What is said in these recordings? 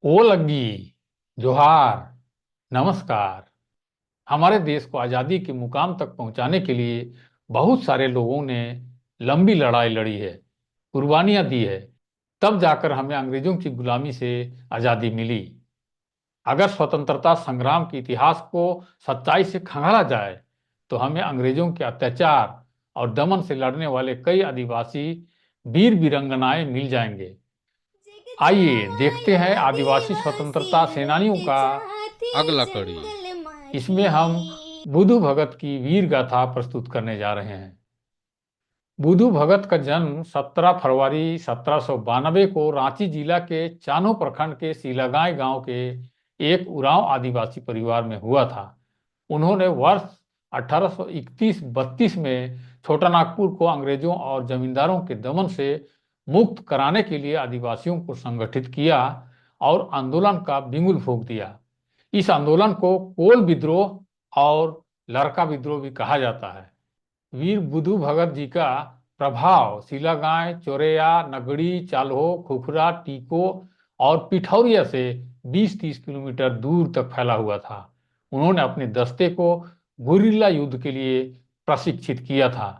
ओ लग्गी, जोहार, नमस्कार। हमारे देश को आज़ादी के मुकाम तक पहुंचाने के लिए बहुत सारे लोगों ने लंबी लड़ाई लड़ी है, कुर्बानियां दी है। तब जाकर हमें अंग्रेजों की गुलामी से आज़ादी मिली। अगर स्वतंत्रता संग्राम के इतिहास को सच्चाई से खंगाला जाए तो हमें अंग्रेजों के अत्याचार और दमन से लड़ने वाले कई आदिवासी वीर वीरंगनाएं मिल जाएंगे। जग आइए देखते जाया हैं आदिवासी आदिवासी स्वतंत्रता सेनानियों लुट का। जाते अगला कड़ी। जंगल इसमें हम माटी। बुधु भगत की वीर गाथा प्रस्तुत करने जा रहे हैं। बुधु भगत का जन्म 17 फरवरी 1792 को रांची जिला के चानो प्रखंड के सीलागांव गांव के एक उरांव आदिवासी परिवार में हुआ था। उन्होंने वर्ष 1831-32 में छोटा नागपुर को अंग्रेजों और जमींदारों के दमन से मुक्त कराने के लिए आदिवासियों को संगठित किया और आंदोलन का बिगुल फूंक दिया। इस आंदोलन को कोल विद्रोह और लड़का विद्रोह भी कहा जाता है। वीर बुधु भगत जी का प्रभाव सिलागांव, चोरेया, नगड़ी, चाल्हो, खुखरा, टीको और पिठौरिया से 20-30 किलोमीटर दूर तक फैला हुआ था। उन्होंने अपने दस्ते को गुरिल्ला युद्ध के लिए प्रशिक्षित किया था।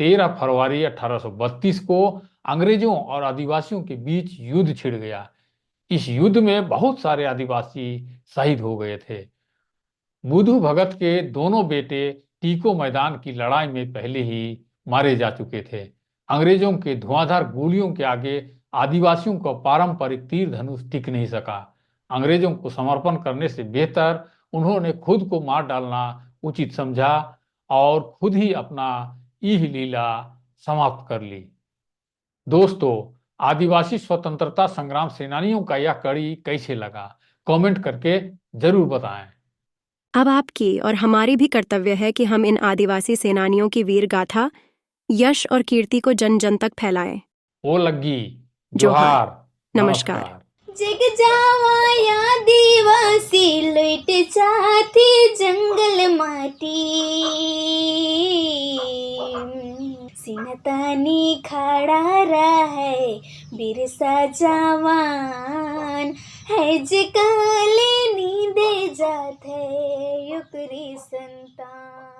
13 फरवरी 1832 को अंग्रेजों और आदिवासियों के बीच युद्ध छिड़ गया। इस युद्ध में बहुत सारे आदिवासी शहीद हो गए थे। बुधु भगत के दोनों बेटे टीको मैदान की लड़ाई में पहले ही मारे जा चुके थे। अंग्रेजों के धुआंधार गोलियों के आगे आदिवासियों का पारंपरिक तीर धनुष टिक नहीं सका। अंग्रेजों को समर्पण करने से बेहतर उन्होंने खुद को मार डालना उचित समझा और खुद ही अपना यह लीला समाप्त कर ली। दोस्तों, आदिवासी स्वतंत्रता संग्राम सेनानियों का यह कड़ी कैसे लगा, कमेंट करके जरूर बताएं। अब आपकी और हमारी भी कर्तव्य है कि हम इन आदिवासी सेनानियों की वीर गाथा, यश और कीर्ति को जन जन तक फैलाएं। ओ लग्गी, जोहार, जोहार, नमस्कार। नमस्कार। जग जाया आदिवासी लुट जाते जंगल माटी। सिनतानी खड़ा रहे बिरसा जवान है जकाले नींदे जाते युक्री संतान।